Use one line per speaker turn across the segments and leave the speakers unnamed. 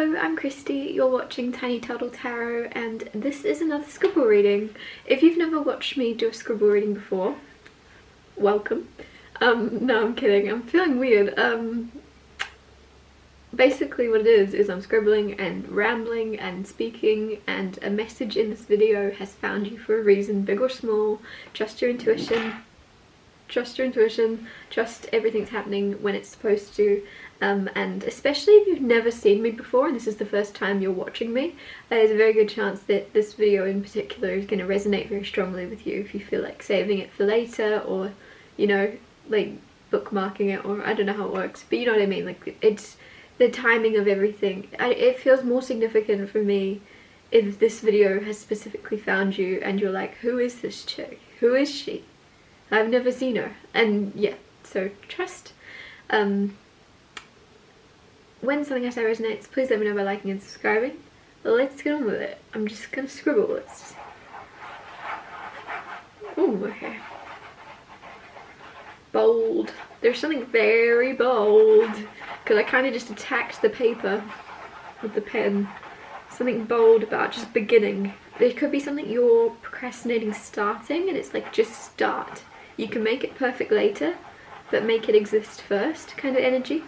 Hello, I'm Christy, you're watching Tiny Turtle Tarot, and this is another scribble reading. If you've never watched me do a scribble reading before, welcome. No, I'm kidding, I'm feeling weird. Basically what it is I'm scribbling and rambling and speaking, and a message in this video has found you for a reason, big or small. Trust your intuition. Trust your intuition, trust everything's happening when it's supposed to, and especially if you've never seen me before and this is the first time you're watching me, there's a very good chance that this video in particular is going to resonate very strongly with you if you feel like saving it for later, or, you know, like bookmarking it, or I don't know how it works, but you know what I mean, like it's the timing of everything. It feels more significant for me if this video has specifically found you and you're like, who is this chick? Who is she? I've never seen her. And yeah, so trust. When something I say resonates, please let me know by liking and subscribing. Let's get on with it. I'm just gonna scribble. Oh, okay. Bold. There's something very bold, because I kind of just attacked the paper with the pen. Something bold about just beginning. There could be something you're procrastinating starting, and it's like, just start. You can make it perfect later, but make it exist first kind of energy.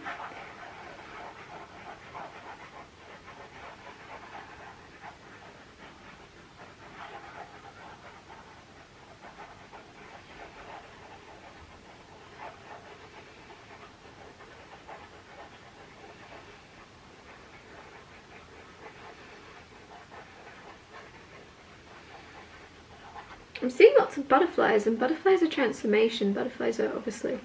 I'm seeing lots of butterflies, and butterflies are transformation. Butterflies are obviously,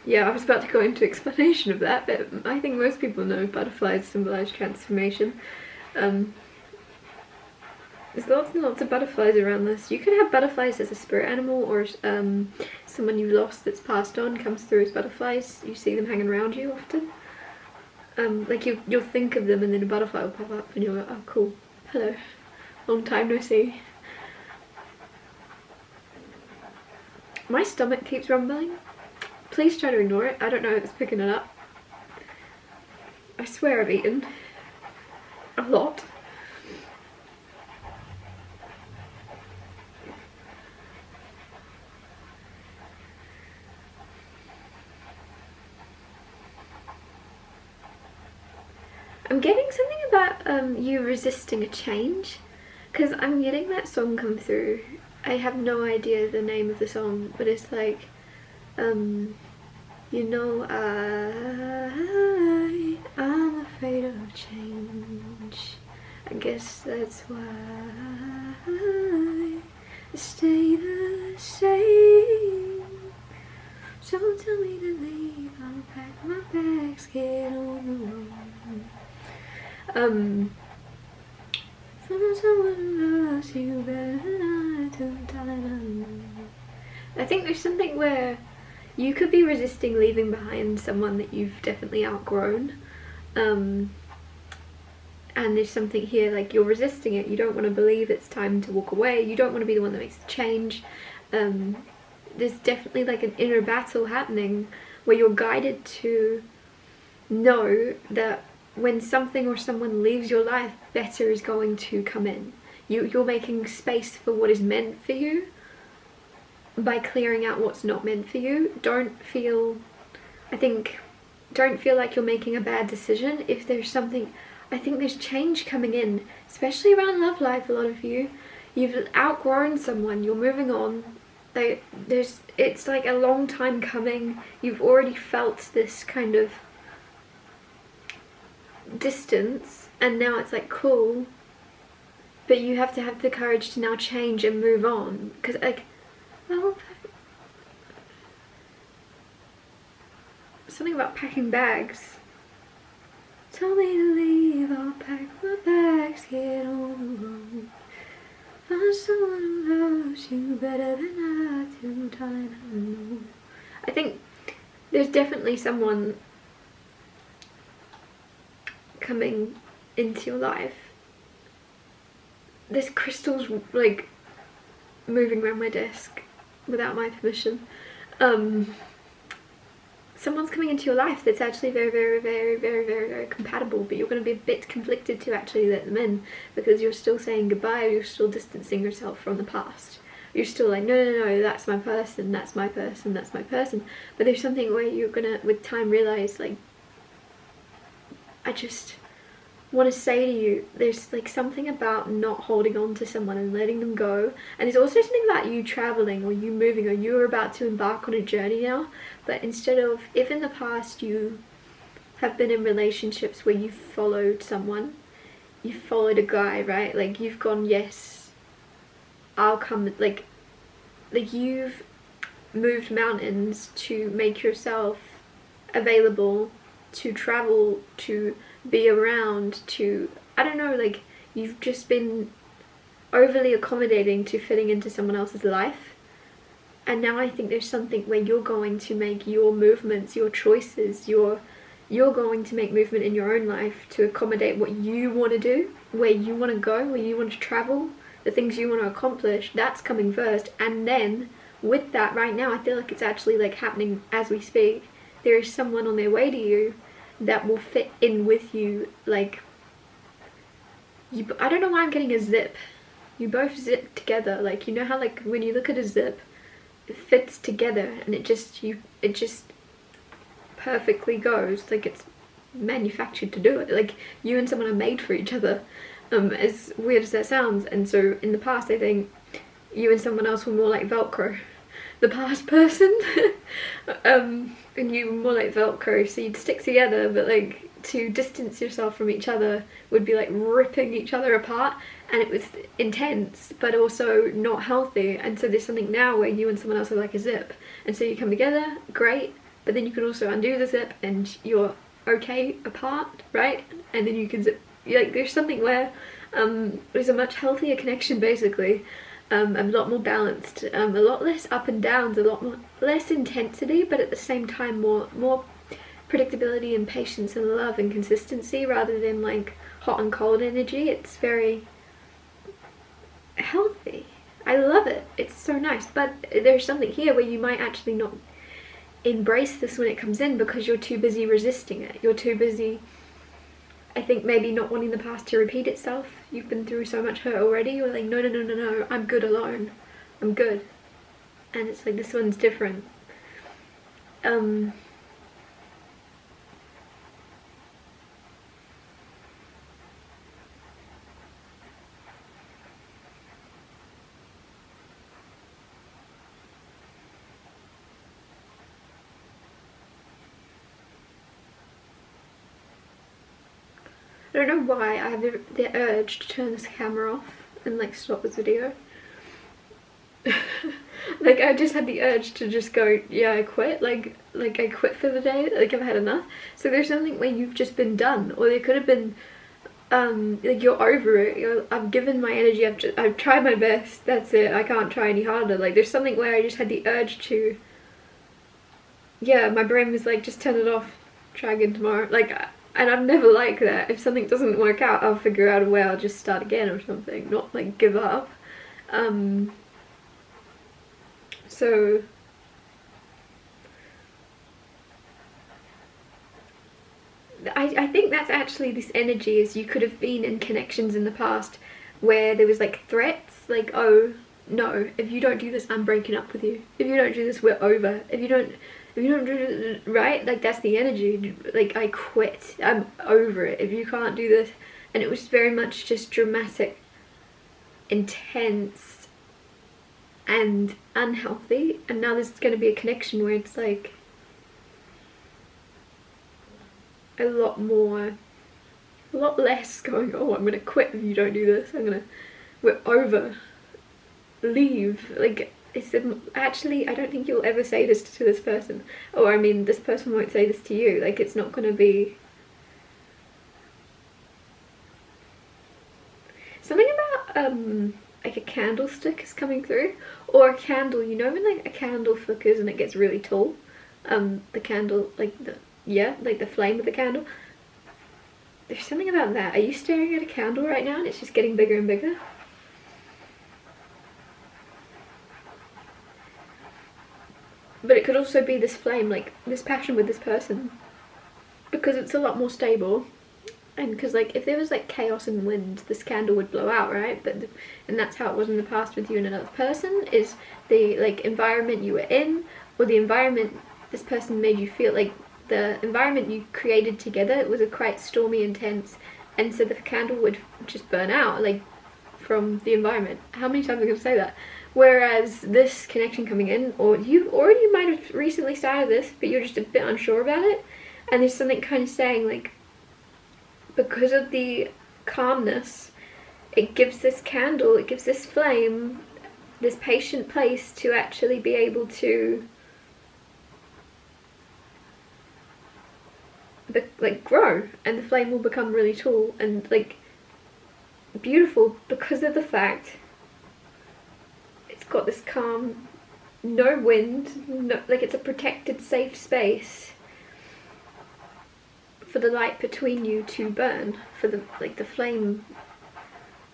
yeah, I was about to go into explanation of that, but I think most people know butterflies symbolise transformation. There's lots and lots of butterflies around this. You could have butterflies as a spirit animal, or someone you've lost that's passed on comes through as butterflies. You see them hanging around you often. Like you'll think of them and then a butterfly will pop up and you're like, oh cool, hello, long time no see. My stomach keeps rumbling. Please try to ignore it. I don't know if it's picking it up. I swear I've eaten a lot. I'm getting something about you resisting a change, because I'm getting that song come through. I have no idea the name of the song, but it's like, you know, I'm afraid of change. I guess that's why I stay the same. So tell me to leave, I'll pack my bags, get on the road. Someone who loves you better than I do, darling. I think there's something where you could be resisting leaving behind someone that you've definitely outgrown, and there's something here like you're resisting it. You don't want to believe it's time to walk away. You don't want to be the one that makes the change. There's definitely like an inner battle happening where you're guided to know that when something or someone leaves your life, better is going to come in. You're making space for what is meant for you by clearing out what's not meant for you. Don't feel like you're making a bad decision. If there's something, I think there's change coming in, especially around love life. A lot of you, you've outgrown someone, you're moving on. It's like a long time coming. You've already felt this kind of distance, and now it's like cool, but you have to have the courage to now change and move on, because like, well, something about packing bags. Tell me to leave, I'll pack my bags, get on the road. Find someone who loves you better than I do, darling, I know. I think there's definitely someone coming into your life. There's crystals like moving around my desk without my permission. someone's coming into your life that's actually very, very, very, very, very, very compatible, but you're going to be a bit conflicted to actually let them in, because you're still saying goodbye, or you're still distancing yourself from the past. You're still like, no, no, no, that's my person, that's my person, that's my person. But there's something where you're gonna, with time, realize, like, I just want to say to you, there's like something about not holding on to someone and letting them go. And there's also something about you traveling, or you moving, or you're about to embark on a journey now. But instead of, if in the past you have been in relationships where you've followed someone, you've followed a guy, right? Like, you've gone, yes, I'll come, like you've moved mountains to make yourself available, to travel, to be around, to, I don't know, like, you've just been overly accommodating to fitting into someone else's life. And now I think there's something where you're going to make your movements, your choices, you're going to make movement in your own life to accommodate what you want to do, where you want to go, where you want to travel, the things you want to accomplish. That's coming first. And then with that, right now, I feel like it's actually like happening as we speak. There is someone on their way to you that will fit in with you. Like, I don't know why I'm getting a zip. You both zip together. Like, you know how, like, when you look at a zip, it fits together and it just perfectly goes. Like, it's manufactured to do it. Like, you and someone are made for each other, as weird as that sounds. And so in the past, I think you and someone else were more like Velcro, the past person. And you were more like Velcro, so you'd stick together, but like to distance yourself from each other would be like ripping each other apart, and it was intense but also not healthy. And so there's something now where you and someone else are like a zip, and so you come together, great, but then you can also undo the zip and you're okay apart, right? And then you can zip, like, there's something where there's a much healthier connection, basically. A lot more balanced, a lot less up and downs, a lot more, less intensity, but at the same time more predictability and patience and love and consistency, rather than like hot and cold energy. It's very healthy. I love it. It's so nice. But there's something here where you might actually not embrace this when it comes in, because you're too busy resisting it. You're too busy, I think, maybe not wanting the past to repeat itself. You've been through so much hurt already. You're like, no, no, no, no, no, I'm good alone. I'm good. And it's like, this one's different. I don't know why I have the urge to turn this camera off and like stop this video. Like, I just had the urge to just go, yeah, I quit. Like I quit for the day. Like, I've had enough. So there's something where you've just been done, or there could have been like, you're over it. I've given my energy. I've tried my best. That's it. I can't try any harder. Like, there's something where I just had the urge to, yeah, my brain was like, just turn it off. Try again tomorrow. Like, and I'm never like that. If something doesn't work out, I'll figure out a way. I'll just start again or something. Not like give up. So I think that's actually this energy, is you could have been in connections in the past where there was like threats, like, oh no, if you don't do this, I'm breaking up with you. If you don't do this, we're over. If you don't do this, right? Like, that's the energy. Like, I quit. I'm over it. If you can't do this. And it was very much just dramatic, intense, and unhealthy. And now there's going to be a connection where it's like a lot less going, oh, I'm gonna quit if you don't do this, we're over, leave. Like, it's actually, I don't think you'll ever say this to this person, or I mean, this person won't say this to you. Like, it's not gonna be something about like a candlestick is coming through, or a candle. You know when like a candle flickers and it gets really tall, the candle, like like the flame of the candle. There's something about that. Are you staring at a candle right now and it's just getting bigger and bigger? But it could also be this flame, like this passion with this person, because it's a lot more stable. And because like if there was like chaos and wind, this candle would blow out, right? And that's how it was in the past with you and another person, is the like environment you were in, or the environment this person made you feel. Like the environment you created together, it was a quite stormy, intense, and so the candle would just burn out, like from the environment. How many times am I going to say that? Whereas this connection coming in, or you already might have recently started this, but you're just a bit unsure about it, and there's something kind of saying like, because of the calmness, it gives this candle, it gives this flame, this patient place to actually be able to like grow, and the flame will become really tall and like beautiful, because of the fact it's got this calm, no wind, no, like it's a protected, safe space for the light between you to burn, for the like the flame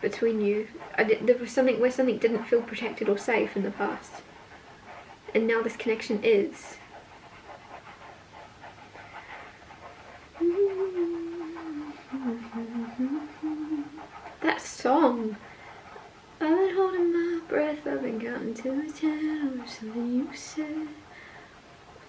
between you. There was something where something didn't feel protected or safe in the past, and now this connection is. That song, I've been holding my breath, I've been counting to 10, or something you said.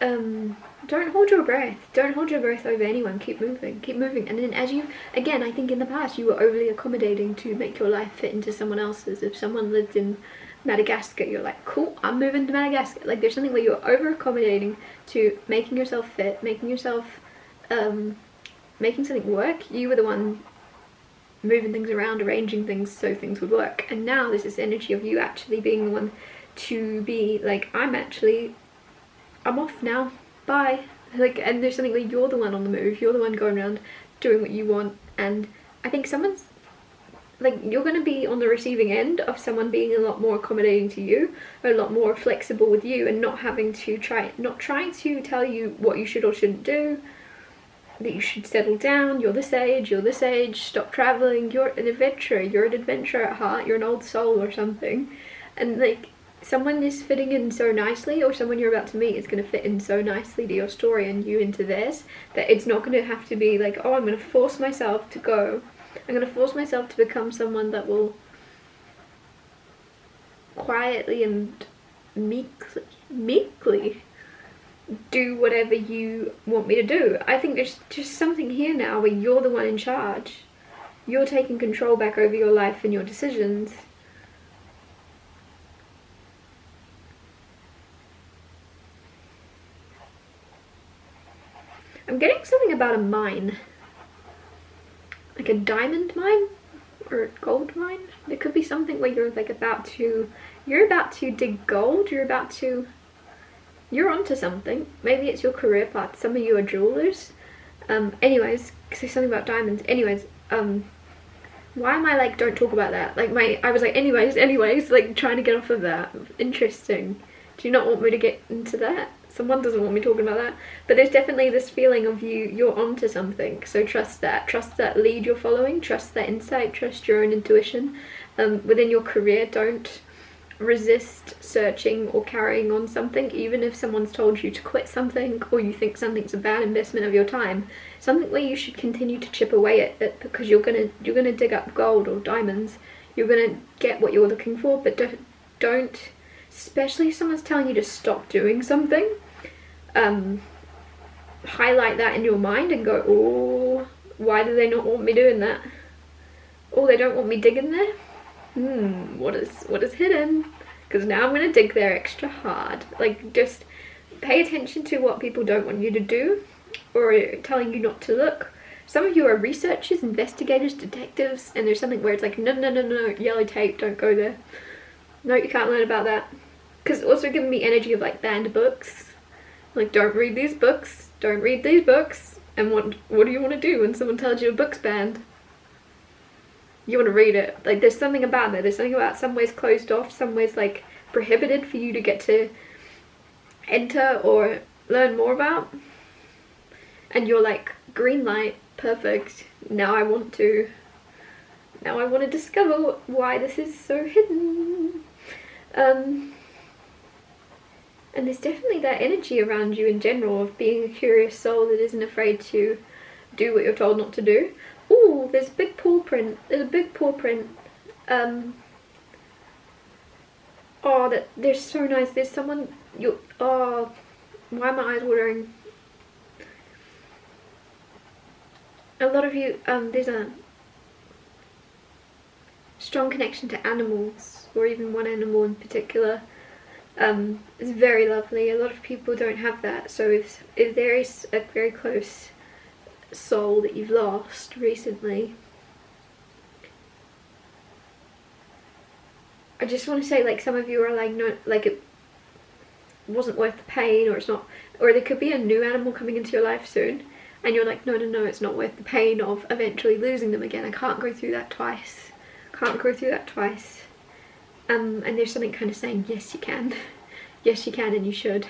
Don't hold your breath. Don't hold your breath over anyone. Keep moving. Keep moving. And then as you, again, I think in the past you were overly accommodating to make your life fit into someone else's. If someone lived in Madagascar, you're like, cool, I'm moving to Madagascar. Like there's something where you're over accommodating to making yourself fit, making yourself, making something work. You were the one moving things around, arranging things so things would work. And now there's this energy of you actually being the one to be like, I'm off now, bye. Like, and there's something where you're the one on the move, you're the one going around doing what you want. And I think someone's like, you're going to be on the receiving end of someone being a lot more accommodating to you, or a lot more flexible with you, and not having to not trying to tell you what you should or shouldn't do, that you should settle down, you're this age, stop traveling, you're an adventurer at heart, you're an old soul or something. And like, someone is fitting in so nicely, or someone you're about to meet is going to fit in so nicely to your story and you into theirs, that it's not going to have to be like, oh, I'm going to force myself to go. I'm going to force myself to become someone that will quietly and meekly do whatever you want me to do. I think there's just something here now where you're the one in charge. You're taking control back over your life and your decisions. I'm getting something about a mine. Like a diamond mine? Or a gold mine? There could be something where you're like about to dig gold, you're onto something. Maybe it's your career path. Some of you are jewelers. Anyways, because there's something about diamonds. Anyways, why am I like, don't talk about that? Like I was like, anyways, like trying to get off of that. Interesting. Do you not want me to get into that? Someone doesn't want me talking about that. But there's definitely this feeling of you're onto something. So trust that lead you're following, trust that insight, trust your own intuition. Within your career, don't resist searching or carrying on something, even if someone's told you to quit something, or you think something's a bad investment of your time. Something where you should continue to chip away at it, because you're gonna dig up gold or diamonds. You're gonna get what you're looking for, but don't, especially if someone's telling you to stop doing something, highlight that in your mind and go, oh, why do they not want me doing that? Oh, they don't want me digging there? What is hidden? Because now I'm going to dig there extra hard. Like, just pay attention to what people don't want you to do, or telling you not to look. Some of you are researchers, investigators, detectives, and there's something where it's like, no, yellow tape, don't go there. No, you can't learn about that. Because it's also giving me energy of like banned books. Like, don't read these books, don't read these books. And what do you want to do when someone tells you a book's banned? You want to read it. Like, there's something about that. There's something about some ways closed off, some ways like prohibited for you to get to enter or learn more about. And you're like, green light, perfect. Now I want to discover why this is so hidden. And there's definitely that energy around you in general of being a curious soul that isn't afraid to do what you're told not to do. Ooh, there's a big paw print. There's a big paw print. Oh, they're so nice. There's someone, oh, why are my eyes watering? A lot of you, there's a strong connection to animals, or even one animal in particular. It's very lovely. A lot of people don't have that, so if there is a very close soul that you've lost recently, I just want to say, like, some of you are like, no, like, it wasn't worth the pain, or it's not, or there could be a new animal coming into your life soon, and you're like, no, it's not worth the pain of eventually losing them again. I can't go through that twice. And there's something kind of saying, yes you can. Yes you can, and you should.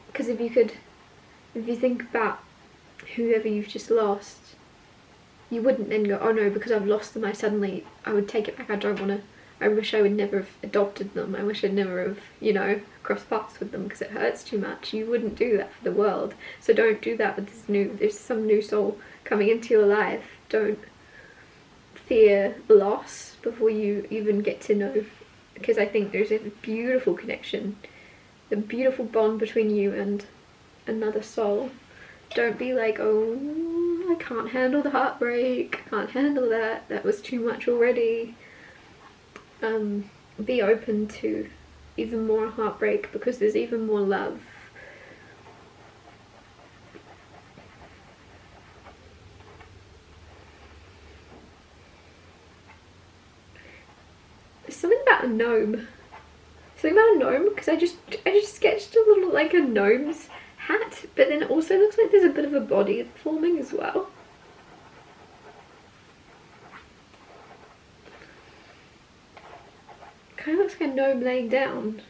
Because if you think about whoever you've just lost, you wouldn't then go, oh no, because I've lost them, I would take it back. I wish I would never have adopted them. I wish I'd never have, you know, crossed paths with them because it hurts too much. You wouldn't do that for the world. So don't do that with there's some new soul coming into your life. Don't fear loss before you even get to know, because I think there's a beautiful connection, a beautiful bond between you and another soul. Don't be like, oh, I can't handle the heartbreak, I can't handle that was too much already. Be open to even more heartbreak, because there's even more love. There's something about a gnome. Because I just sketched a little, like, a gnome's hat, but then it also looks like there's a bit of a body forming as well. Kind of looks like a gnome laying down.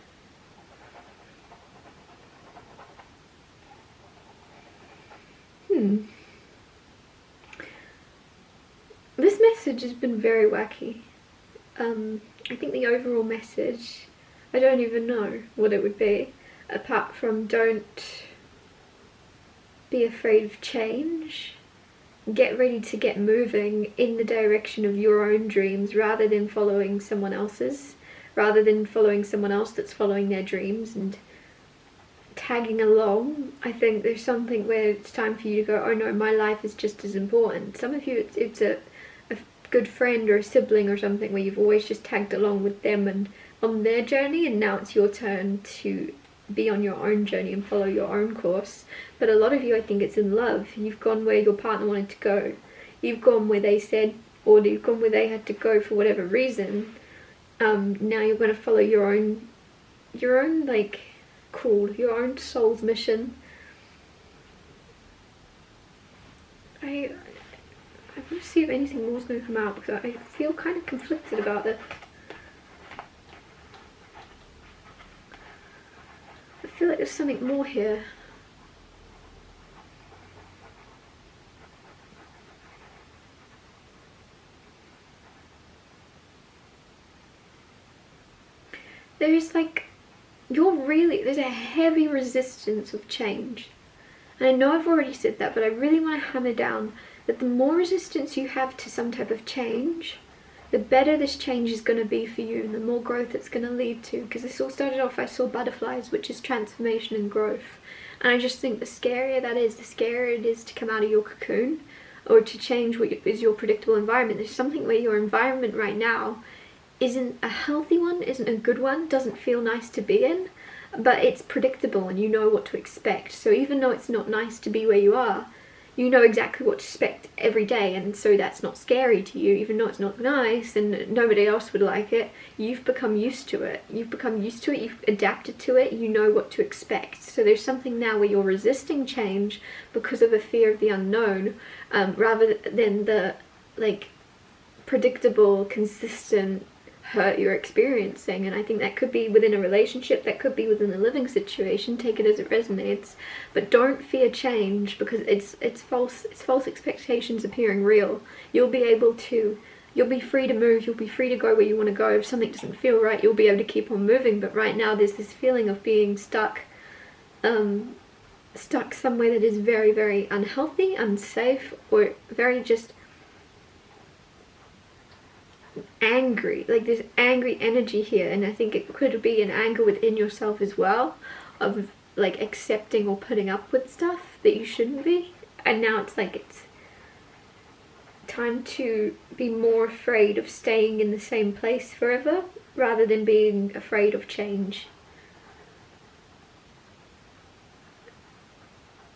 This message has been very wacky. I think the overall message, I don't even know what it would be, apart from don't be afraid of change. Get ready to get moving in the direction of your own dreams rather than following someone else's, rather than following someone else that's following their dreams and tagging along. I think there's something where it's time for you to go, oh no, my life is just as important. Some of you, it's a good friend or a sibling or something where you've always just tagged along with them and on their journey, and now it's your turn to be on your own journey and follow your own course. But a lot of you, I think it's in love. You've gone where your partner wanted to go. You've gone where they said, or you've gone where they had to go for whatever reason. Now you're going to follow your own like call, your own soul's mission. I want to see if anything more is going to come out, because I feel kind of conflicted about this. I feel like there's something more here. There's like, there's a heavy resistance of change. And I know I've already said that, but I really want to hammer down that the more resistance you have to some type of change, the better this change is going to be for you and the more growth it's going to lead to. Because this all started off, I saw butterflies, which is transformation and growth. And I just think the scarier that is, the scarier it is to come out of your cocoon or to change what is your predictable environment. There's something where your environment right now isn't a healthy one, isn't a good one, doesn't feel nice to be in, but it's predictable and you know what to expect. So even though it's not nice to be where you are, you know exactly what to expect every day, and so that's not scary to you. Even though it's not nice and nobody else would like it, you've become used to it. You've adapted to it, you know what to expect. So there's something now where you're resisting change because of a fear of the unknown, rather than the like predictable, consistent hurt you're experiencing. And I think that could be within a relationship, that could be within a living situation. Take it as it resonates, but don't fear change, because it's false expectations appearing real. You'll be able to you'll be free to move, you'll be free to go where you want to go. If something doesn't feel right, you'll be able to keep on moving. But right now there's this feeling of being stuck stuck somewhere that is very, very unhealthy, unsafe, or very just angry. Like there's angry energy here, and I think it could be an anger within yourself as well, of like accepting or putting up with stuff that you shouldn't be. And now it's like it's time to be more afraid of staying in the same place forever rather than being afraid of change.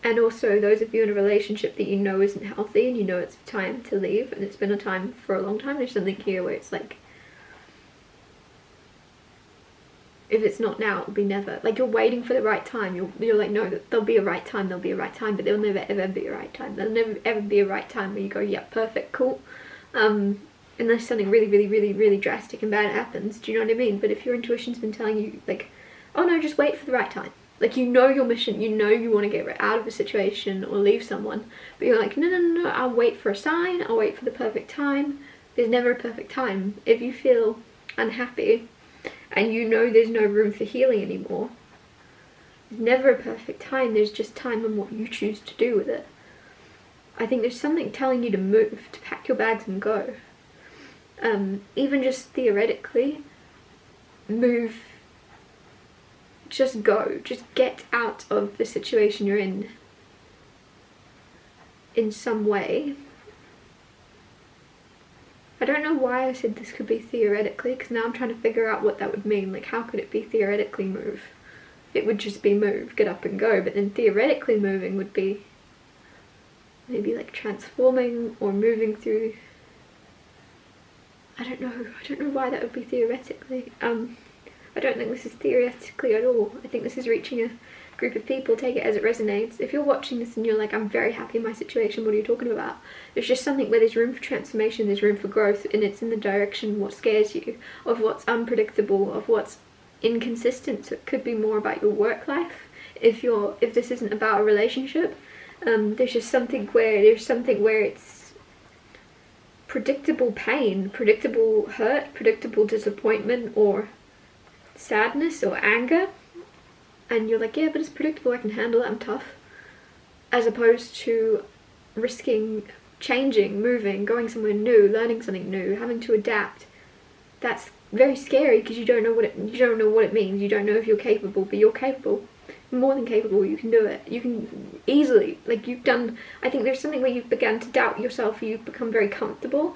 And also those of you in a relationship that you know isn't healthy and you know it's time to leave, and it's been a time for a long time, there's something here where it's like, if it's not now, it'll be never. Like you're waiting for the right time. You're like, no, there'll be a right time, there'll be a right time, but there'll never ever be a right time. There'll never ever be a right time where you go, yeah, perfect, cool. Unless something really, really, really, really drastic and bad happens. Do you know what I mean? But if your intuition's been telling you like, oh no, just wait for the right time. Like you know your mission, you know you want to get out of a situation or leave someone, but you're like, no, no, no, no, I'll wait for a sign, I'll wait for the perfect time. There's never a perfect time. If you feel unhappy and you know there's no room for healing anymore, there's never a perfect time. There's just time and what you choose to do with it. I think there's something telling you to move, to pack your bags and go. Even just theoretically, move. Just go, just get out of the situation you're in some way. I don't know why I said this could be theoretically, because now I'm trying to figure out what that would mean. Like, how could it be theoretically move? It would just be move, get up and go, but then theoretically moving would be maybe like transforming or moving through. I don't know why that would be theoretically. I don't think this is theoretically at all. I think this is reaching a group of people. Take it as it resonates. If you're watching this and you're like, I'm very happy in my situation, what are you talking about? There's just something where there's room for transformation, there's room for growth, and it's in the direction of what scares you, of what's unpredictable, of what's inconsistent. So it could be more about your work life. If this isn't about a relationship, there's just something where it's predictable pain, predictable hurt, predictable disappointment, or sadness or anger, and you're like, yeah, but it's predictable, I can handle it, I'm tough, as opposed to risking changing, moving, going somewhere new, learning something new, having to adapt. That's very scary because you don't know what it means. You don't know if you're capable, but you're capable. You're more than capable. You can do it. You can easily, like you've done. I think there's something where you've begun to doubt yourself, or you've become very comfortable.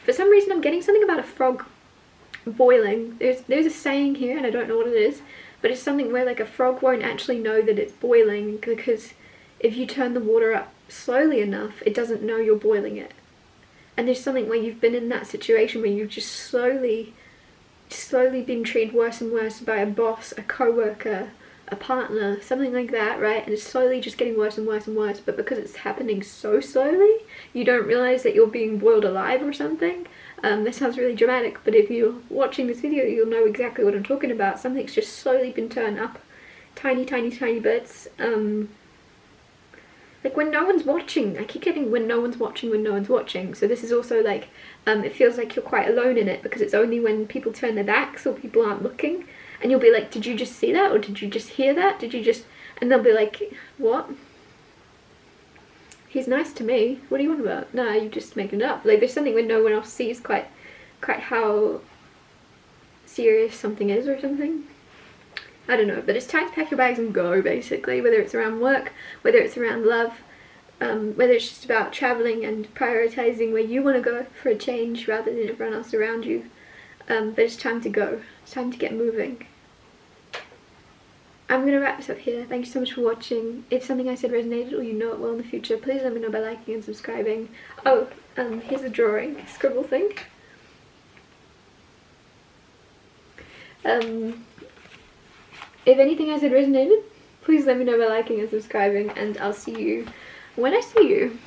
For some reason I'm getting something about a frog boiling. There's a saying here, and I don't know what it is, but it's something where like a frog won't actually know that it's boiling, because if you turn the water up slowly enough, it doesn't know you're boiling it. And there's something where you've been in that situation where you've just slowly been treated worse and worse by a boss, a co-worker, a partner, something like that, right? And it's slowly just getting worse and worse and worse, but because it's happening so slowly, you don't realize that you're being boiled alive or something. This sounds really dramatic, but if you're watching this video, you'll know exactly what I'm talking about. Something's just slowly been turned up, tiny, tiny, tiny bits. Like when no one's watching. I keep getting when no one's watching. So this is also like, it feels like you're quite alone in it, because it's only when people turn their backs or people aren't looking, and you'll be like, did you just see that? Or did you just hear that? Did you just... And they'll be like, what? He's nice to me. What do you want about? No, you're just making it up. Like there's something when no one else sees quite how serious something is or something. I don't know, but it's time to pack your bags and go, basically, whether it's around work, whether it's around love, whether it's just about traveling and prioritizing where you want to go for a change rather than everyone else around you. But it's time to go. It's time to get moving. I'm going to wrap this up here. Thank you so much for watching. If something I said resonated or you know it will in the future, please let me know by liking and subscribing. Oh, here's a drawing, scribble thing. If anything I said resonated, please let me know by liking and subscribing, and I'll see you when I see you.